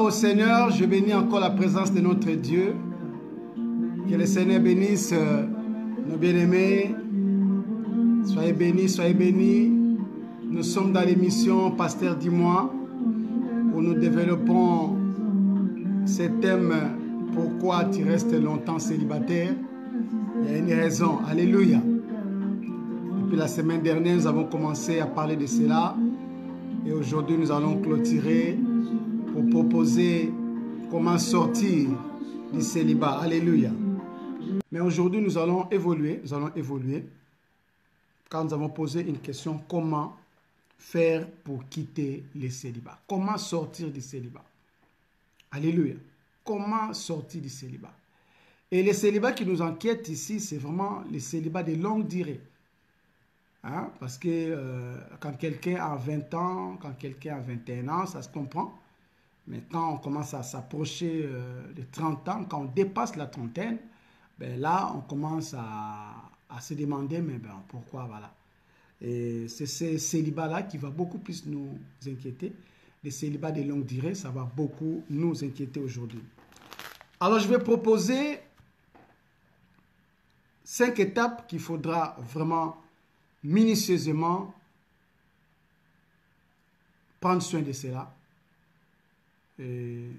au Seigneur, je bénis encore la présence de notre Dieu. Que le Seigneur bénisse nos bien-aimés. Soyez bénis, soyez bénis. Nous sommes dans l'émission Pasteur Dis-moi, où nous développons ce thème « Pourquoi tu restes longtemps célibataire ?» Il y a une raison. Alléluia. Depuis la semaine dernière, nous avons commencé à parler de cela. Et aujourd'hui, nous allons clôturer pour proposer comment sortir du célibat. Alléluia. Mais aujourd'hui, nous allons évoluer. Quand nous avons posé une question, comment faire pour quitter le célibat? Comment sortir du célibat? Alléluia. Comment sortir du célibat? Et le célibat qui nous inquiète ici, c'est vraiment le célibat de longue durée. Hein? Parce que quand quelqu'un a 20 ans, quand quelqu'un a 21 ans, ça se comprend. Mais quand on commence à s'approcher de 30 ans, quand on dépasse la trentaine, ben là, on commence à se demander, mais ben, pourquoi, voilà. Et c'est ce célibat-là qui va beaucoup plus nous inquiéter. Le célibat de longue durée, ça va beaucoup nous inquiéter aujourd'hui. Alors, je vais proposer 5 étapes qu'il faudra vraiment minutieusement prendre soin de cela. Et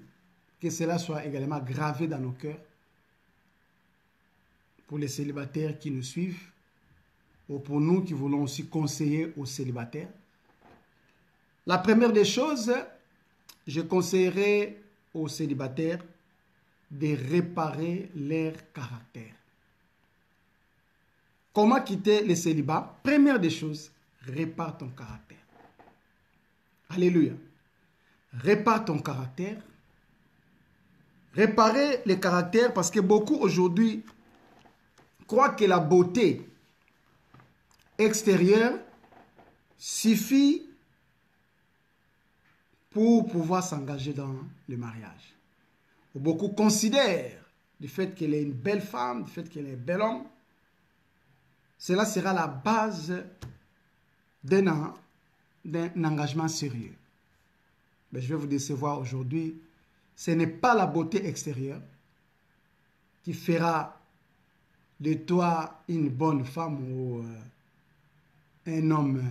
que cela soit également gravé dans nos cœurs pour les célibataires qui nous suivent ou pour nous qui voulons aussi conseiller aux célibataires. La première des choses, je conseillerais aux célibataires de réparer leur caractère. Comment quitter le célibat? Première des choses, répare ton caractère. Alléluia. Répare ton caractère. Réparer le caractère parce que beaucoup aujourd'hui croient que la beauté extérieure suffit pour pouvoir s'engager dans le mariage. Beaucoup considèrent le fait qu'elle est une belle femme, le fait qu'elle est un bel homme. Cela sera la base d'un engagement sérieux. Mais je vais vous décevoir aujourd'hui. Ce n'est pas la beauté extérieure qui fera de toi une bonne femme ou un homme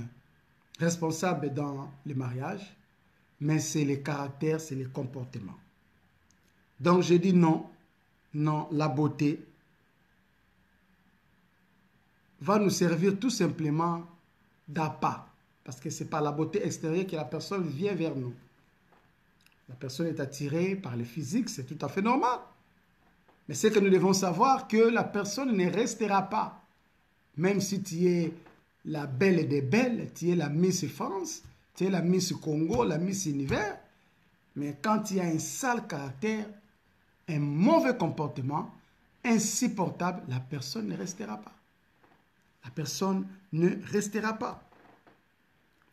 responsable dans le mariage, mais c'est le caractère, c'est le comportement. Donc je dis non, non, la beauté va nous servir tout simplement d'appât, parce que ce n'est pas la beauté extérieure que la personne vient vers nous. La personne est attirée par le physique, c'est tout à fait normal. Mais c'est que nous devons savoir que la personne ne restera pas. Même si tu es la belle des belles, tu es la Miss France, tu es la Miss Congo, la Miss Univers. Mais quand tu as un sale caractère, un mauvais comportement, insupportable, la personne ne restera pas. La personne ne restera pas.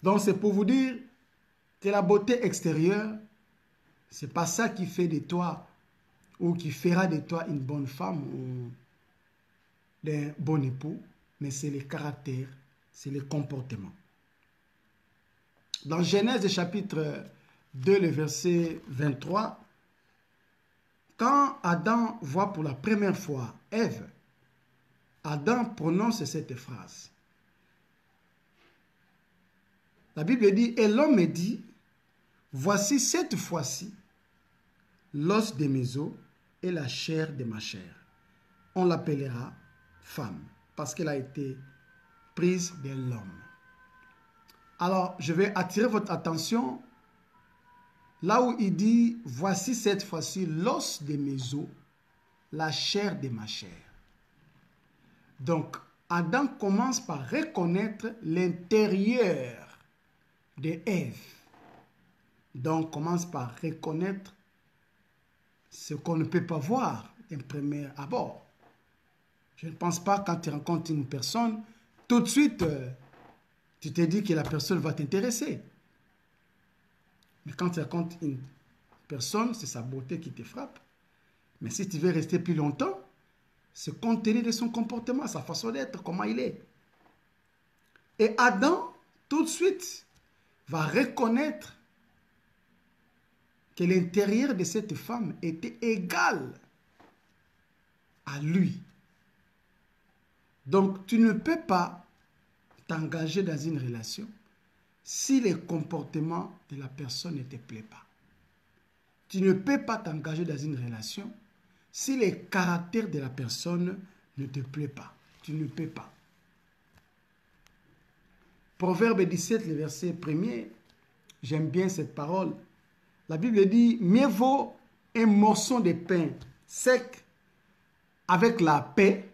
Donc c'est pour vous dire que la beauté extérieure, ce n'est pas ça qui fait de toi ou qui fera de toi une bonne femme ou un bon époux, mais c'est le caractère, c'est le comportement. Dans Genèse chapitre 2, le verset 23, quand Adam voit pour la première fois Ève, Adam prononce cette phrase. La Bible dit, et l'homme me dit, voici cette fois-ci, l'os de mes os et la chair de ma chair. On l'appellera femme, parce qu'elle a été prise de l'homme. Alors, je vais attirer votre attention là où il dit, voici cette fois-ci l'os de mes os, la chair de ma chair. Donc, Adam commence par reconnaître l'intérieur de Ève. Donc, commence par reconnaître ce qu'on ne peut pas voir d'un premier abord. Je ne pense pas quand tu rencontres une personne, tout de suite, tu te dis que la personne va t'intéresser. Mais quand tu rencontres une personne, c'est sa beauté qui te frappe. Mais si tu veux rester plus longtemps, c'est compte tenu de son comportement, sa façon d'être, comment il est. Et Adam, tout de suite, va reconnaître que l'intérieur de cette femme était égal à lui. Donc, tu ne peux pas t'engager dans une relation si le comportement de la personne ne te plaît pas. Tu ne peux pas t'engager dans une relation si le caractère de la personne ne te plaît pas. Tu ne peux pas. Proverbe 17, le verset 1er, j'aime bien cette parole. La Bible dit, mieux vaut un morceau de pain sec avec la paix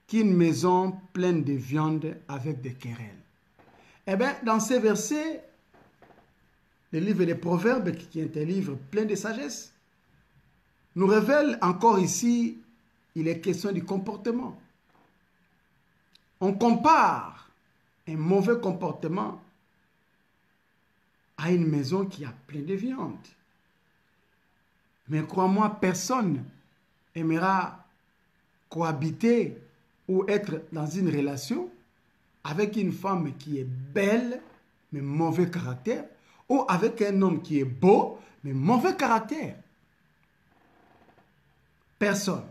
qu'une maison pleine de viande avec des querelles. Eh bien, dans ces versets, le livre des Proverbes, qui est un livre plein de sagesse, nous révèle encore ici, il est question du comportement. On compare un mauvais comportement à une maison qui a plein de viande. Mais crois-moi, personne aimera cohabiter ou être dans une relation avec une femme qui est belle, mais mauvais caractère, ou avec un homme qui est beau, mais mauvais caractère. Personne.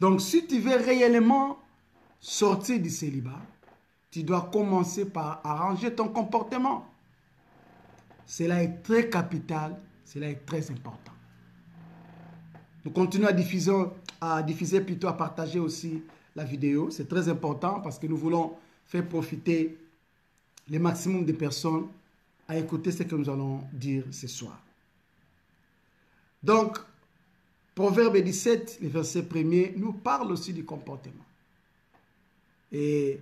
Donc, si tu veux réellement sortir du célibat, tu dois commencer par arranger ton comportement. Cela est très capital, cela est très important. Nous continuons à diffuser plutôt, à partager aussi la vidéo. C'est très important parce que nous voulons faire profiter le maximum de personnes à écouter ce que nous allons dire ce soir. Donc, Proverbe 17, le verset 1er, nous parle aussi du comportement. Et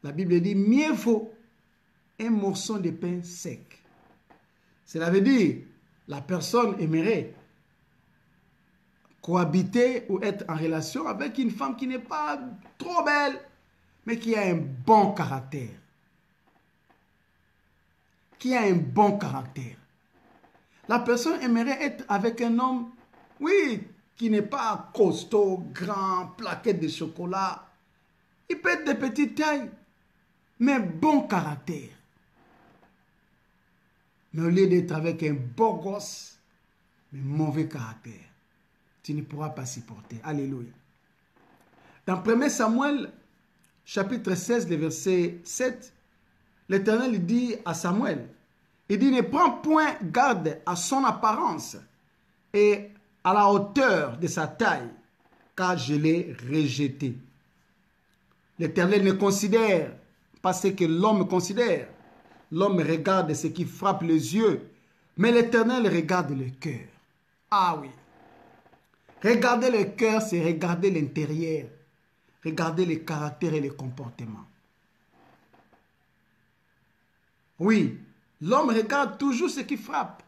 la Bible dit, mieux vaut un morceau de pain sec. Cela veut dire, la personne aimerait cohabiter ou être en relation avec une femme qui n'est pas trop belle, mais qui a un bon caractère. Qui a un bon caractère. La personne aimerait être avec un homme, oui, qui n'est pas costaud, grand, plaquette de chocolat. Il peut être de petite taille, mais bon caractère. Mais au lieu d'être avec un beau gosse, mais mauvais caractère, tu ne pourras pas supporter. Alléluia. Dans 1 Samuel, chapitre 16, le verset 7, l'Éternel dit à Samuel, il dit, ne prends point garde à son apparence et à la hauteur de sa taille, car je l'ai rejeté. L'Éternel ne considère pas ce que l'homme considère. L'homme regarde ce qui frappe les yeux, mais l'Éternel regarde le cœur. Ah oui. Regarder le cœur, c'est regarder l'intérieur. Regarder le caractère et le comportement. Oui, l'homme regarde toujours ce qui frappe.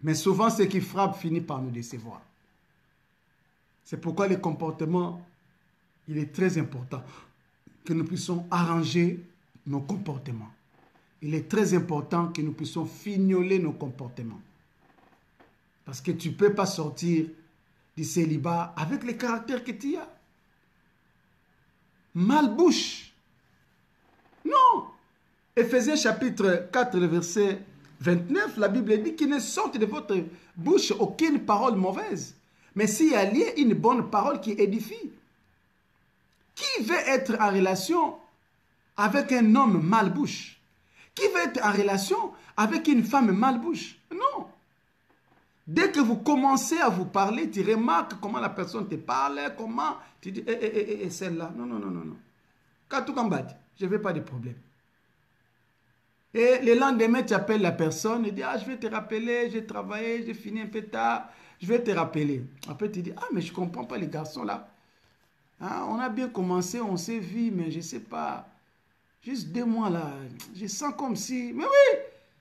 Mais souvent, ce qui frappe finit par nous décevoir. C'est pourquoi le comportement, il est très important. Que nous puissions arranger nos comportements. Il est très important que nous puissions fignoler nos comportements. Parce que tu ne peux pas sortir du célibat avec le caractère que tu as. Malbouche. Non. Éphésiens chapitre 4, le verset 29, la Bible dit qu'il ne sorte de votre bouche aucune parole mauvaise. Mais s'il y a lié une bonne parole qui édifie. Qui veut être en relation avec un homme malbouche? Qui veut être en relation avec une femme malbouche? Non. Dès que vous commencez à vous parler, tu remarques comment la personne te parle, comment tu dis, celle-là, non. Katoukambad, je ne veux pas de problème. Et le lendemain, tu appelles la personne et dis, ah, je vais te rappeler, j'ai travaillé, j'ai fini un peu tard, je vais te rappeler. Après, tu dis, ah, mais je ne comprends pas les garçons là. Ah, on a bien commencé, on s'est vu, mais je ne sais pas. Juste 2 mois là, je sens comme si... Mais oui,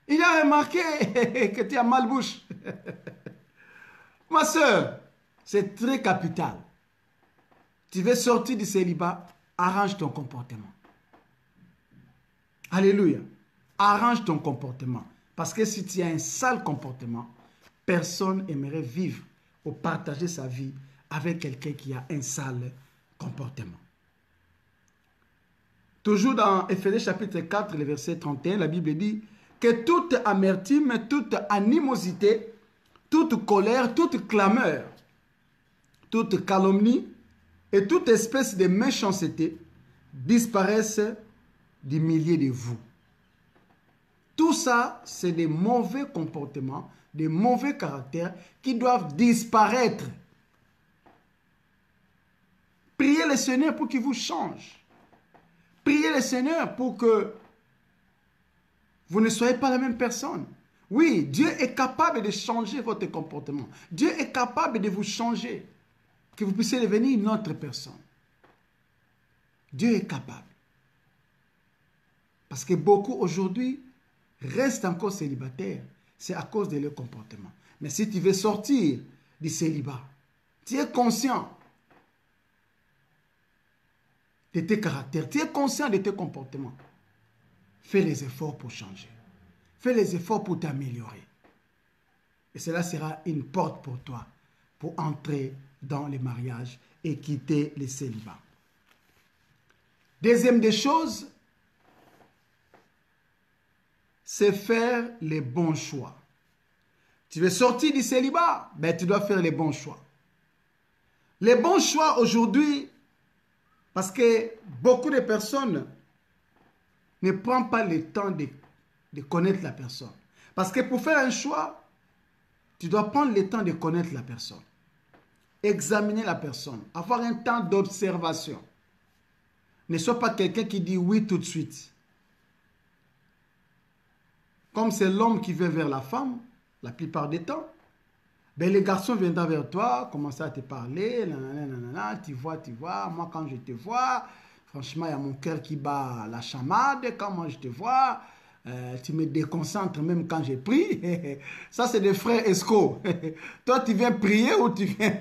il a remarqué que tu as malbouche. Ma soeur, c'est très capital. Tu veux sortir du célibat, arrange ton comportement. Alléluia. Arrange ton comportement. Parce que si tu as un sale comportement, personne n'aimerait vivre ou partager sa vie avec quelqu'un qui a un sale comportement. Toujours dans Éphésiens chapitre 4, le verset 31, la Bible dit que toute amertume, toute animosité, toute colère, toute clameur, toute calomnie et toute espèce de méchanceté disparaissent du milieu de vous. Tout ça, c'est des mauvais comportements, des mauvais caractères qui doivent disparaître. Priez le Seigneur pour qu'il vous change. Priez le Seigneur pour que vous ne soyez pas la même personne. Oui, Dieu est capable de changer votre comportement. Dieu est capable de vous changer. Que vous puissiez devenir une autre personne. Dieu est capable. Parce que beaucoup aujourd'hui restent encore célibataires. C'est à cause de leur comportement. Mais si tu veux sortir du célibat, tu es conscient de tes caractères, tu es conscient de tes comportements. Fais les efforts pour changer. Fais les efforts pour t'améliorer. Et cela sera une porte pour toi pour entrer dans le mariage et quitter le célibat. Deuxième des choses, c'est faire les bons choix. Tu veux sortir du célibat, ben tu dois faire les bons choix. Les bons choix aujourd'hui, parce que beaucoup de personnes ne prennent pas le temps de connaître la personne. Parce que pour faire un choix, tu dois prendre le temps de connaître la personne. Examiner la personne. Avoir un temps d'observation. Ne sois pas quelqu'un qui dit oui tout de suite. Comme c'est l'homme qui vient vers la femme, la plupart des temps, ben les garçons viendront vers toi, commencer à te parler, nanana, tu vois, moi quand je te vois, franchement, il y a mon cœur qui bat la chamade, quand moi je te vois, tu me déconcentres même quand je prie. Ça, c'est des frères escrocs. Toi, tu viens prier ou tu viens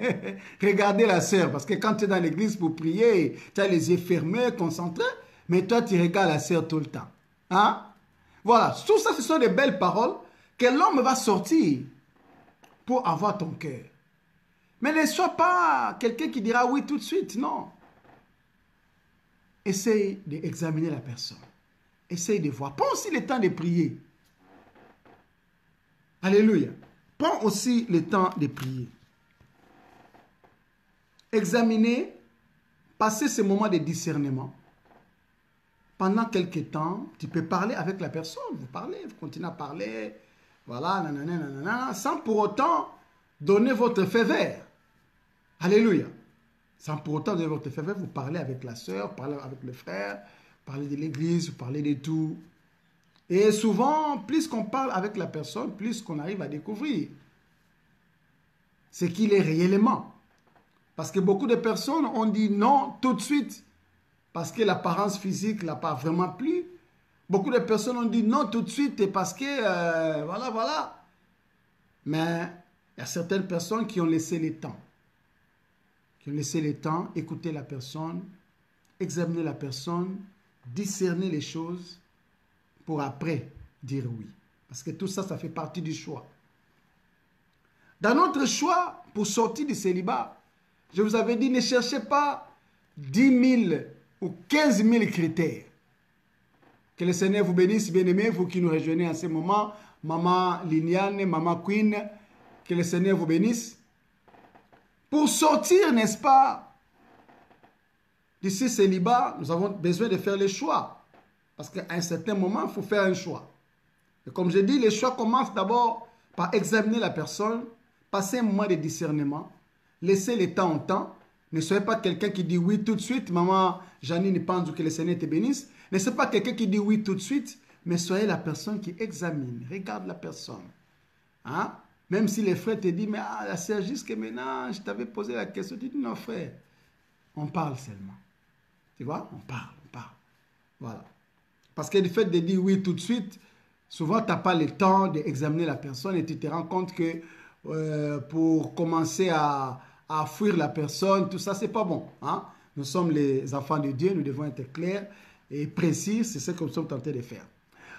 regarder la sœur, parce que quand tu es dans l'église pour prier, tu as les yeux fermés, concentrés, mais toi, tu regardes la sœur tout le temps. Hein? Voilà, tout ça, ce sont des belles paroles que l'homme va sortir pour avoir ton cœur. Mais ne sois pas quelqu'un qui dira oui tout de suite, non. Essaye d'examiner la personne. Essaye de voir. Prends aussi le temps de prier. Alléluia. Prends aussi le temps de prier. Examiner, passer ce moment de discernement. Pendant quelques temps, tu peux parler avec la personne. Vous parlez, vous continuez à parler. Voilà, nanana, sans pour autant donner votre feu vert. Alléluia. Sans pour autant donner votre feu vert, vous parlez avec la sœur, parlez avec le frère, parlez de l'église, vous parlez de tout. Et souvent, plus qu'on parle avec la personne, plus qu'on arrive à découvrir ce qu'il est réellement. Parce que beaucoup de personnes ont dit non tout de suite, parce que l'apparence physique n'a pas vraiment plu. Beaucoup de personnes ont dit non tout de suite parce que, voilà. Mais il y a certaines personnes qui ont laissé le temps. Qui ont laissé le temps, écouter la personne, examiner la personne, discerner les choses pour après dire oui. Parce que tout ça, ça fait partie du choix. Dans notre choix, pour sortir du célibat, je vous avais dit, ne cherchez pas 10 000 ou 15 000 critères. Que le Seigneur vous bénisse, bien-aimés, vous qui nous rejoignez en ce moment, Maman Liliane, Maman Queen, que le Seigneur vous bénisse. Pour sortir, n'est-ce pas, de ce célibat, nous avons besoin de faire les choix. Parce qu'à un certain moment, il faut faire un choix. Et comme je dis, les choix commencent d'abord par examiner la personne, passer un moment de discernement, laisser le temps au temps. Ne soyez pas quelqu'un qui dit oui tout de suite. Maman Janine pense que le Seigneur te bénisse. Ne soyez pas quelqu'un qui dit oui tout de suite, mais soyez la personne qui examine. Regarde la personne. Hein? Même si les frères te disent, mais la sœur, jusqu'à maintenant, je t'avais posé la question. Tu dis, non frère, on parle seulement. Tu vois, on parle. Voilà. Parce que le fait de dire oui tout de suite, souvent tu n'as pas le temps d'examiner la personne et tu te rends compte que pour commencer à fuir la personne, tout ça, c'est pas bon. Hein? Nous sommes les enfants de Dieu, nous devons être clairs et précis, c'est ce que nous sommes tentés de faire.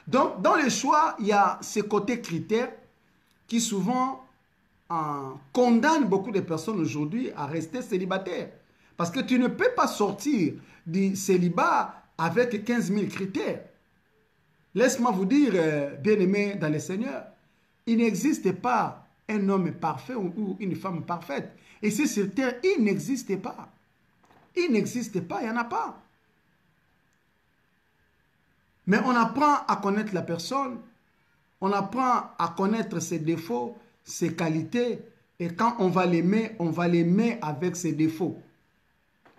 Donc, dans le choix, il y a ce côté critères qui souvent condamnent beaucoup de personnes aujourd'hui à rester célibataires. Parce que tu ne peux pas sortir du célibat avec 15 000 critères. Laisse-moi vous dire, bien-aimés dans le Seigneur, il n'existe pas un homme parfait ou une femme parfaite. Ici sur terre, il n'existe pas. Il n'existe pas, il n'y en a pas. Mais on apprend à connaître la personne, on apprend à connaître ses défauts, ses qualités, et quand on va l'aimer avec ses défauts.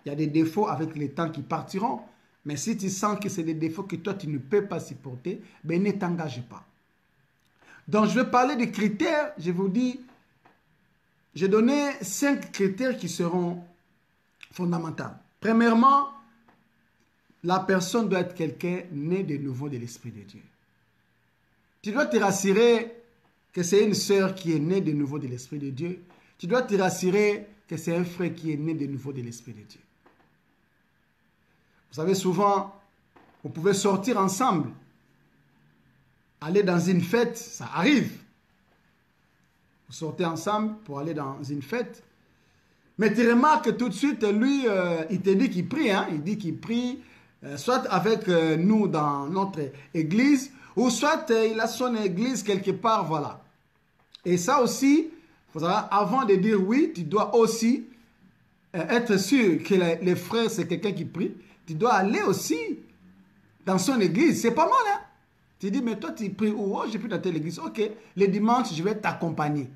Il y a des défauts avec les temps qui partiront, mais si tu sens que c'est des défauts que toi tu ne peux pas supporter, ben ne t'engage pas. Donc je vais parler des critères, je vous dis, j'ai donné 5 critères qui seront fondamentaux. Premièrement, la personne doit être quelqu'un né de nouveau de l'Esprit de Dieu. Tu dois te rassurer que c'est une sœur qui est née de nouveau de l'Esprit de Dieu. Tu dois te rassurer que c'est un frère qui est né de nouveau de l'Esprit de Dieu. Vous savez, souvent, vous pouvez sortir ensemble, aller dans une fête, ça arrive. Vous sortez ensemble pour aller dans une fête. Mais tu remarques tout de suite, lui, il te dit qu'il prie. Hein? Il dit qu'il prie, soit avec nous dans notre église, ou soit il a son église quelque part, voilà. Et ça aussi, faut savoir, avant de dire oui, tu dois aussi être sûr que les frères, c'est quelqu'un qui prie. Tu dois aller aussi dans son église. C'est pas mal, hein? Tu dis, mais toi, tu pries où? Oh, je prie dans telle église. Ok, le dimanche, je vais t'accompagner.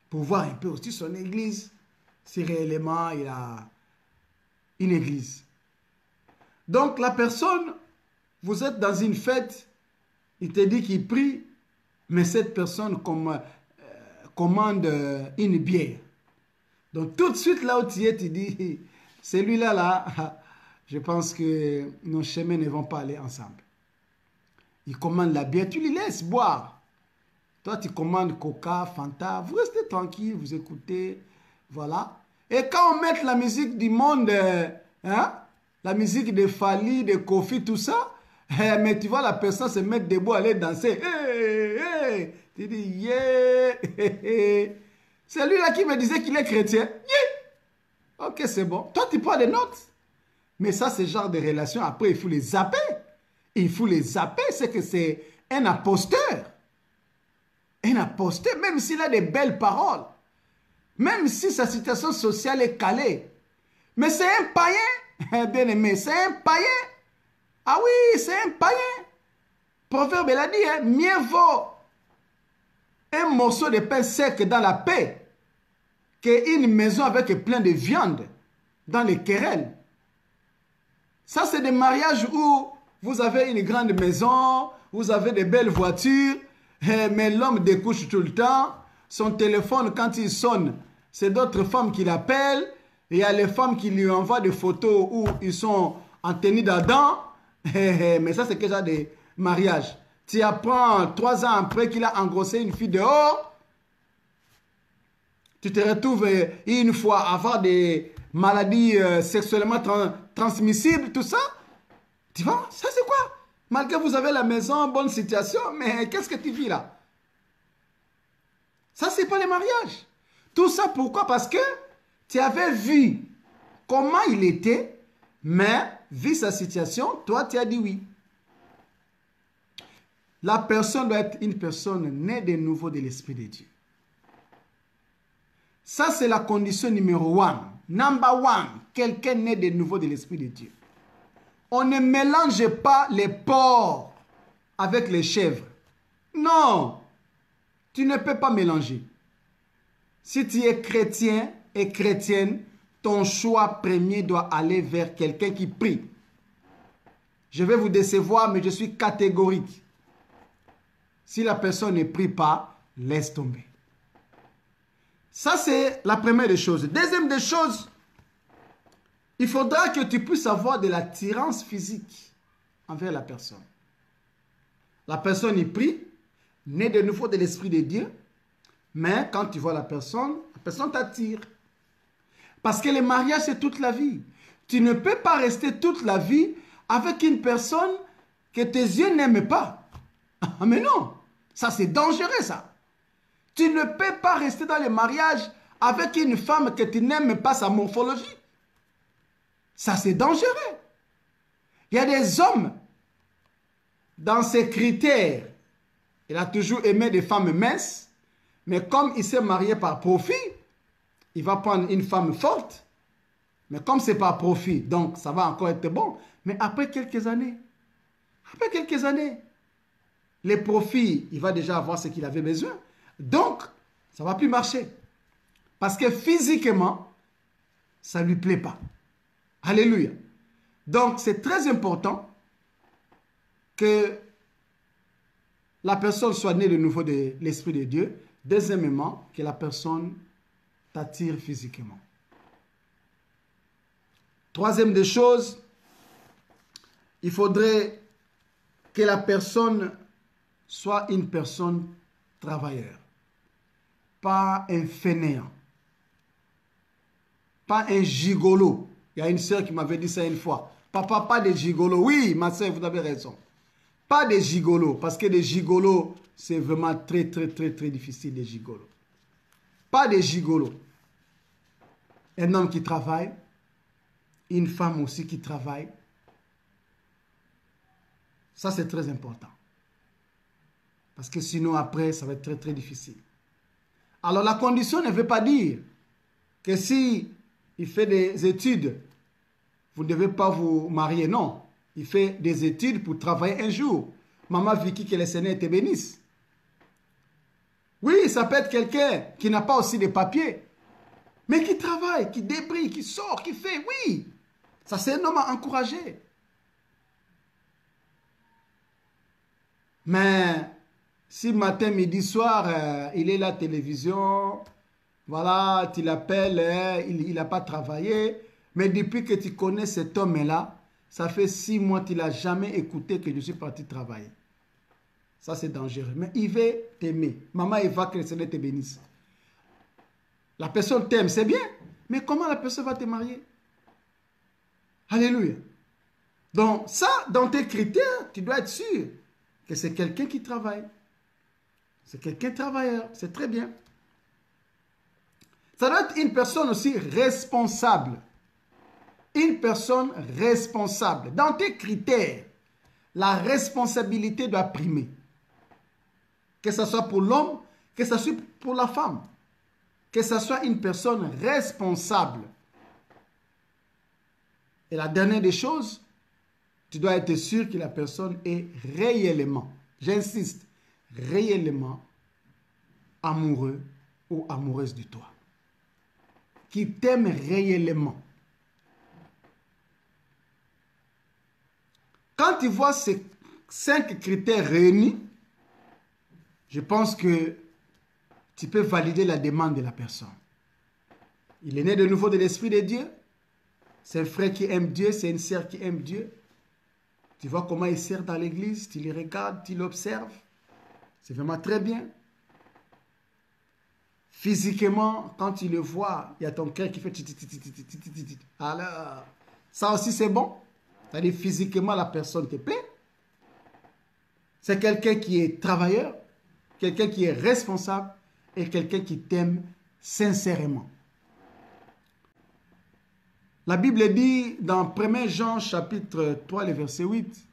Pour voir un peu aussi son église, si réellement il a une église. Donc, la personne, vous êtes dans une fête, il te dit qu'il prie, mais cette personne commande une bière. Donc, tout de suite, là où tu es, tu dis, celui-là, là, je pense que nos chemins ne vont pas aller ensemble. Il commande la bière, tu lui laisses boire. Toi, tu commandes Coca, Fanta, vous restez tranquille, vous écoutez, voilà. Et quand on met la musique du monde, hein, la musique de Fali, de Kofi, tout ça, mais tu vois la personne se mettre debout, aller danser. Hey, hey. Tu dis, yeah. C'est lui là qui me disait qu'il est chrétien. Yeah. Ok, c'est bon. Toi, tu prends des notes. Mais ça, c'est le genre de relation. Après, il faut les zapper. Il faut les zapper. C'est que c'est un imposteur. Un imposteur, même s'il a des belles paroles. Même si sa situation sociale est calée. Mais c'est un païen. Bien aimé, c'est un païen. Ah oui, c'est un païen. Proverbe, il a dit, hein, mieux vaut un morceau de pain sec dans la paix qu'une maison avec plein de viande dans les querelles. Ça, c'est des mariages où vous avez une grande maison, vous avez de belles voitures, mais l'homme découche tout le temps. Son téléphone, quand il sonne, c'est d'autres femmes qui l'appellent. Il y a les femmes qui lui envoient des photos où ils sont en tenue d'Adam. Mais ça, c'est déjà des mariages. Tu apprends 3 ans après qu'il a engrossé une fille dehors. Tu te retrouves une fois à avoir des maladies sexuellement transmissibles, tout ça. Tu vois, ça c'est quoi? Malgré que vous avez la maison, bonne situation, mais qu'est-ce que tu vis là? Ça, c'est pas les mariages. Tout ça, pourquoi? Parce que tu avais vu comment il était, mais vu sa situation, toi, tu as dit oui. La personne doit être une personne née de nouveau de l'Esprit de Dieu. Ça, c'est la condition numéro 1. Number 1, quelqu'un né de nouveau de l'Esprit de Dieu. On ne mélange pas les porcs avec les chèvres. Non, tu ne peux pas mélanger. Si tu es chrétien et chrétienne, ton choix premier doit aller vers quelqu'un qui prie. Je vais vous décevoir, mais je suis catégorique. Si la personne ne prie pas, laisse tomber. Ça, c'est la première des choses. Deuxième des choses, il faudra que tu puisses avoir de l'attirance physique envers la personne. La personne y prie, née de nouveau de l'Esprit de Dieu, mais quand tu vois la personne t'attire. Parce que le mariage, c'est toute la vie. Tu ne peux pas rester toute la vie avec une personne que tes yeux n'aiment pas. Ah, mais non, ça c'est dangereux ça. Tu ne peux pas rester dans le mariage avec une femme que tu n'aimes pas sa morphologie. Ça c'est dangereux. Il y a des hommes, dans ses critères, il a toujours aimé des femmes minces, mais comme il s'est marié par profit, il va prendre une femme forte, mais comme c'est par profit, donc ça va encore être bon. Mais après quelques années, les profits, il va déjà avoir ce qu'il avait besoin. Donc, ça ne va plus marcher. Parce que physiquement, ça ne lui plaît pas. Alléluia. Donc, c'est très important que la personne soit née de nouveau de l'Esprit de Dieu. Deuxièmement, que la personne t'attire physiquement. Troisième des choses, il faudrait que la personne soit une personne travailleur. Pas un fainéant. Pas un gigolo. Il y a une sœur qui m'avait dit ça une fois. Papa, pas des gigolos. Oui, ma sœur, vous avez raison. Pas des gigolos. Parce que des gigolos, c'est vraiment très difficile, des gigolos. Pas des gigolos. Un homme qui travaille. Une femme aussi qui travaille. Ça, c'est très important. Parce que sinon, après, ça va être très difficile. Alors, la condition ne veut pas dire que si il fait des études, vous ne devez pas vous marier. Non. Il fait des études pour travailler un jour. Maman Vicky, que le Seigneur te bénisse. Oui, ça peut être quelqu'un qui n'a pas aussi de papiers, mais qui travaille, qui débrouille, qui sort, qui fait. Oui, ça c'est un homme à encourager. Mais si matin, midi, soir, il est à la télévision, voilà, tu l'appelles, il n'a pas travaillé, mais depuis que tu connais cet homme-là, ça fait 6 mois qu'il n'a jamais écouté que je suis parti travailler. Ça, c'est dangereux. Mais il veut t'aimer. Maman, il va que le Seigneur te bénisse. La personne t'aime, c'est bien. Mais comment la personne va te marier? Alléluia. Donc, ça, dans tes critères, tu dois être sûr que c'est quelqu'un qui travaille. C'est quelqu'un de travailleur. C'est très bien. Ça doit être une personne aussi responsable. Une personne responsable. Dans tes critères, la responsabilité doit primer. Que ce soit pour l'homme, que ce soit pour la femme. Que ce soit une personne responsable. Et la dernière des choses, tu dois être sûr que la personne est réellement, j'insiste, réellement amoureux ou amoureuse de toi. Qui t'aime réellement. Quand tu vois ces 5 critères réunis, je pense que tu peux valider la demande de la personne. Il est né de nouveau de l'Esprit de Dieu. C'est un frère qui aime Dieu, c'est une sœur qui aime Dieu. Tu vois comment il sert dans l'église, tu les regardes, tu l'observes. C'est vraiment très bien. Physiquement, quand tu le vois, il y a ton cœur qui fait... Alors, ça aussi c'est bon. C'est-à-dire physiquement, la personne te plaît. C'est quelqu'un qui est travailleur, quelqu'un qui est responsable et quelqu'un qui t'aime sincèrement. La Bible dit dans 1 Jean chapitre 3, le verset 8,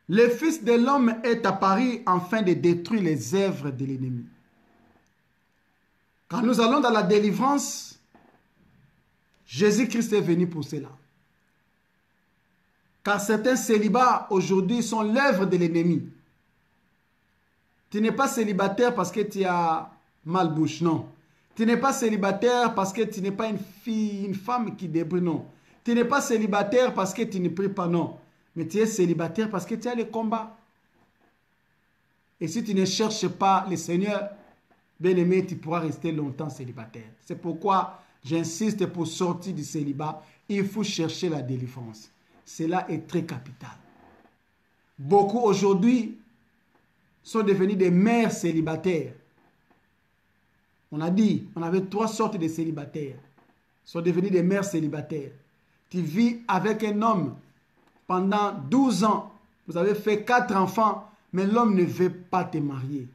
« Le Fils de l'homme est apparu afin de détruire les œuvres de l'ennemi. » Quand nous allons dans la délivrance, Jésus-Christ est venu pour cela. Car certains célibats aujourd'hui sont l'œuvre de l'ennemi. Tu n'es pas célibataire parce que tu as mal bouche, non. Tu n'es pas célibataire parce que tu n'es pas une fille, une femme qui débrouille, non. Tu n'es pas célibataire parce que tu ne pries pas, non. Mais tu es célibataire parce que tu as le combat. Et si tu ne cherches pas le Seigneur, bien aimé, tu pourras rester longtemps célibataire. C'est pourquoi j'insiste pour sortir du célibat, il faut chercher la délivrance. Cela est très capital. Beaucoup aujourd'hui sont devenus des mères célibataires. On a dit, on avait 3 sortes de célibataires. Ils sont devenus des mères célibataires. Tu vis avec un homme pendant 12 ans. Vous avez fait 4 enfants, mais l'homme ne veut pas te marier.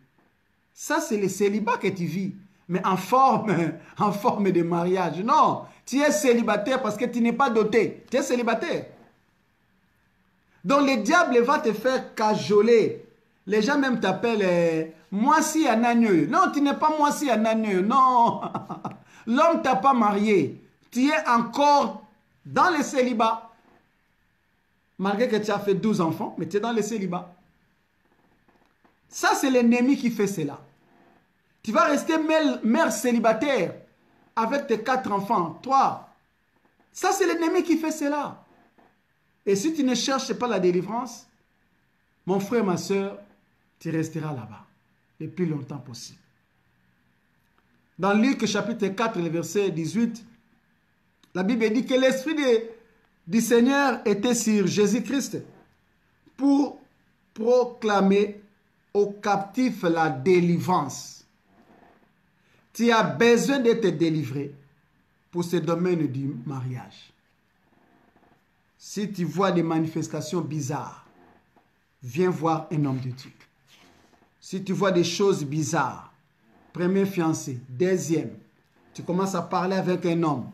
Ça, c'est le célibat que tu vis. Mais en forme de mariage. Non, tu es célibataire parce que tu n'es pas doté. Tu es célibataire. Donc le diable va te faire cajoler. Les gens même t'appellent moi si un agneau. Non, tu n'es pas moi si un agneau. Non. L'homme t'a pas marié. Tu es encore dans le célibat. Malgré que tu as fait 12 enfants, mais tu es dans le célibat. Ça, c'est l'ennemi qui fait cela. Tu vas rester mère célibataire avec tes 4 enfants, 3. Ça, c'est l'ennemi qui fait cela. Et si tu ne cherches pas la délivrance, mon frère, ma soeur, tu resteras là-bas le plus longtemps possible. Dans Luc chapitre 4, le verset 18, la Bible dit que l'Esprit du Seigneur était sur Jésus-Christ pour proclamer aux captifs la délivrance. Tu as besoin d'être délivré pour ce domaine du mariage. Si tu vois des manifestations bizarres, viens voir un homme de Dieu. Si tu vois des choses bizarres, premier fiancé, deuxième, tu commences à parler avec un homme,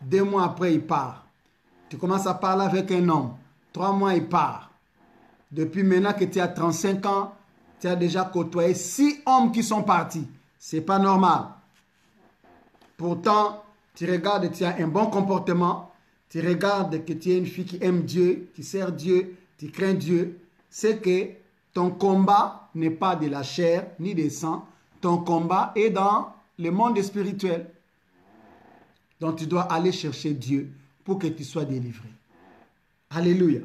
2 mois après il part. Tu commences à parler avec un homme, 3 mois il part. Depuis maintenant que tu as 35 ans, tu as déjà côtoyé 6 hommes qui sont partis. Ce n'est pas normal. Pourtant, tu regardes, tu as un bon comportement. Tu regardes que tu es une fille qui aime Dieu, qui sert Dieu, tu crains Dieu. C'est que ton combat n'est pas de la chair ni des sang. Ton combat est dans le monde spirituel. Donc tu dois aller chercher Dieu pour que tu sois délivré. Alléluia.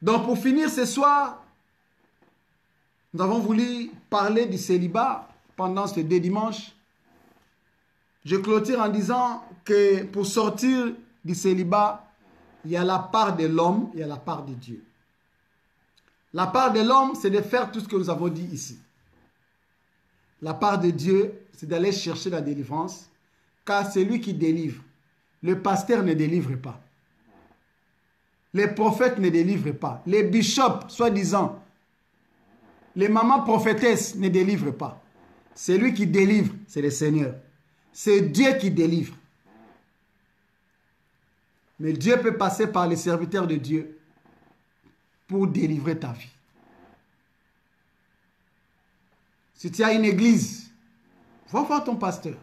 Donc pour finir ce soir, nous avons voulu parler du célibat pendant ces 2 dimanches. Je clôture en disant que pour sortir du célibat, il y a la part de l'homme, il y a la part de Dieu. La part de l'homme, c'est de faire tout ce que nous avons dit ici. La part de Dieu, c'est d'aller chercher la délivrance, car c'est lui qui délivre. Le pasteur ne délivre pas. Les prophètes ne délivrent pas. Les bishops, soi-disant, les mamans prophétesses ne délivrent pas. C'est lui qui délivre, c'est le Seigneur. C'est Dieu qui délivre. Mais Dieu peut passer par les serviteurs de Dieu pour délivrer ta vie. Si tu as une église, va voir ton pasteur.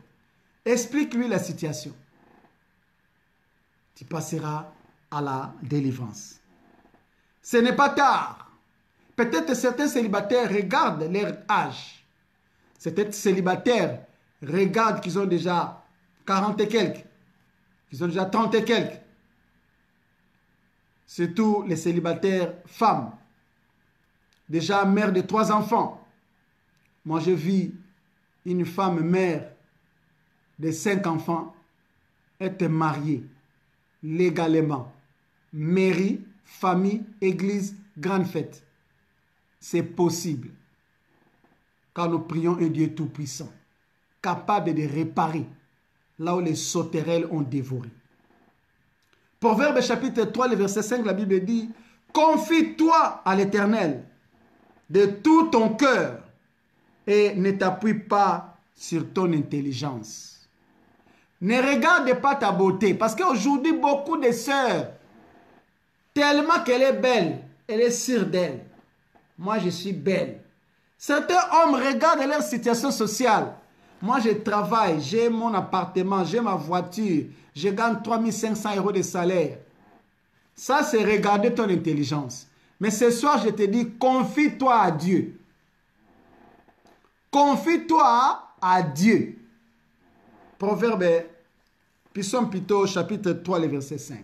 Explique-lui la situation. Tu passeras à la délivrance. Ce n'est pas tard. Peut-être certains célibataires regardent leur âge. Certains célibataires regardent qu'ils ont déjà 40 et quelques. Qu'ils ont déjà 30 et quelques. Surtout les célibataires femmes. Déjà mère de 3 enfants. Moi, je vis une femme mère de 5 enfants être mariée légalement. Mairie, famille, église, grande fête. C'est possible. Car nous prions un Dieu tout-puissant, capable de réparer là où les sauterelles ont dévoré. Proverbe chapitre 3, le verset 5, la Bible dit « Confie-toi à l'Éternel de tout ton cœur et ne t'appuie pas sur ton intelligence. » Ne regarde pas ta beauté, parce qu'aujourd'hui, beaucoup de sœurs, tellement qu'elle est belle, elle est sûre d'elle. Moi, je suis belle. Certains hommes regardent leur situation sociale. Moi, je travaille, j'ai mon appartement, j'ai ma voiture, je gagne 3500 € de salaire. Ça, c'est regarder ton intelligence. Mais ce soir, je te dis, confie-toi à Dieu. Confie-toi à Dieu. Proverbe, Psaume plutôt, chapitre 3, le verset 5.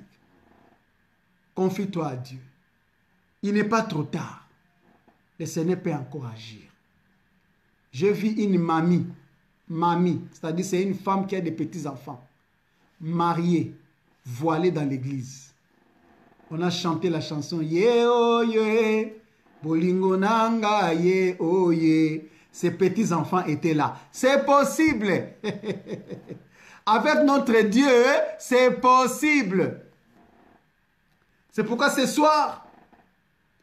Confie-toi à Dieu. Il n'est pas trop tard. Le Seigneur peut encore agir. Je vis une mamie, c'est-à-dire c'est une femme qui a des petits-enfants, mariée, voilée dans l'église. On a chanté la chanson « Ye oh ye, bolingo nanga ye oh ye ». Ces petits-enfants étaient là. C'est possible. Avec notre Dieu, c'est possible. C'est pourquoi ce soir,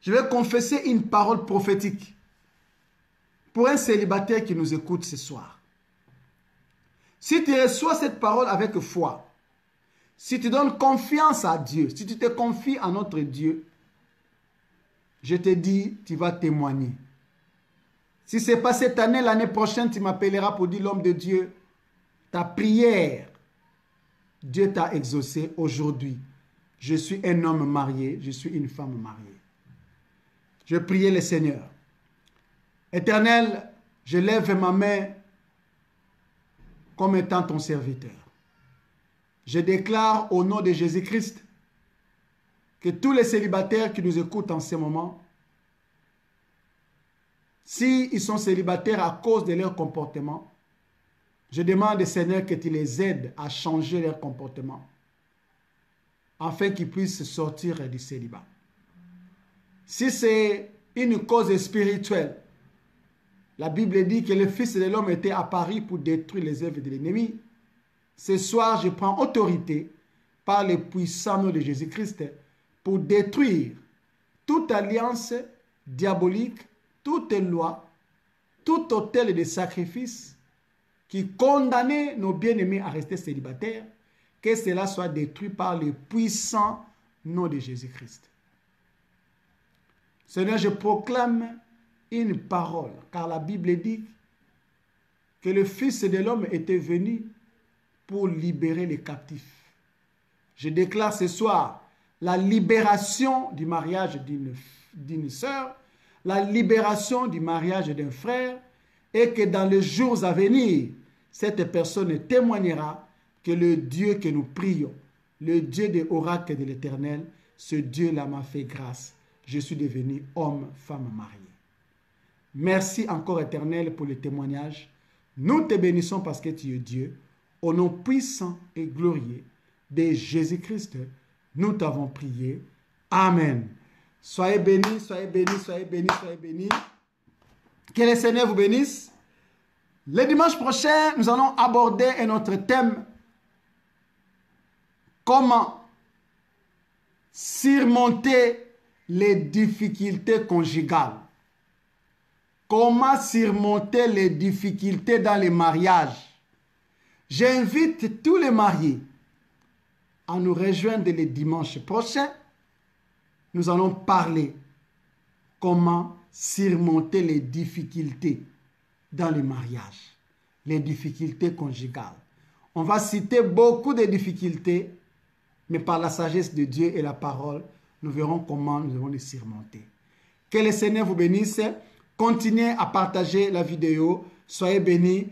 je vais confesser une parole prophétique pour un célibataire qui nous écoute ce soir. Si tu reçois cette parole avec foi, si tu donnes confiance à Dieu, si tu te confies à notre Dieu, je te dis, tu vas témoigner. Si ce n'est pas cette année, l'année prochaine, tu m'appelleras pour dire l'homme de Dieu. Ta prière, Dieu t'a exaucé aujourd'hui. Je suis un homme marié, je suis une femme mariée. Je priais le Seigneur. Éternel, je lève ma main comme étant ton serviteur. Je déclare au nom de Jésus-Christ que tous les célibataires qui nous écoutent en ce moment, s'ils sont célibataires à cause de leur comportement, je demande au Seigneur que tu les aides à changer leur comportement afin qu'ils puissent sortir du célibat. Si c'est une cause spirituelle, la Bible dit que le Fils de l'homme était apparu pour détruire les œuvres de l'ennemi. Ce soir, je prends autorité par le puissant nom de Jésus-Christ pour détruire toute alliance diabolique, toute loi, tout autel de sacrifice qui condamnait nos bien-aimés à rester célibataires, que cela soit détruit par le puissant nom de Jésus-Christ. Seigneur, je proclame une parole, car la Bible dit que le Fils de l'homme était venu pour libérer les captifs. Je déclare ce soir la libération du mariage d'une sœur, la libération du mariage d'un frère, et que dans les jours à venir, cette personne témoignera que le Dieu que nous prions, le Dieu des oracles de l'Éternel, ce Dieu-là m'a fait grâce. Je suis devenu homme, femme mariée. Merci encore, Éternel, pour le témoignage. Nous te bénissons parce que tu es Dieu. Au nom puissant et glorieux de Jésus-Christ, nous t'avons prié. Amen. Soyez bénis, soyez bénis, soyez bénis, soyez bénis. Que le Seigneur vous bénisse. Le dimanche prochain, nous allons aborder un autre thème. Comment surmonter les difficultés conjugales. Comment surmonter les difficultés dans les mariages. J'invite tous les mariés à nous rejoindre le dimanche prochain. Nous allons parler comment surmonter les difficultés dans le mariage, les difficultés conjugales. On va citer beaucoup de difficultés, mais par la sagesse de Dieu et la parole, nous verrons comment nous allons les surmonter. Que le Seigneur vous bénisse. Continuez à partager la vidéo. Soyez bénis.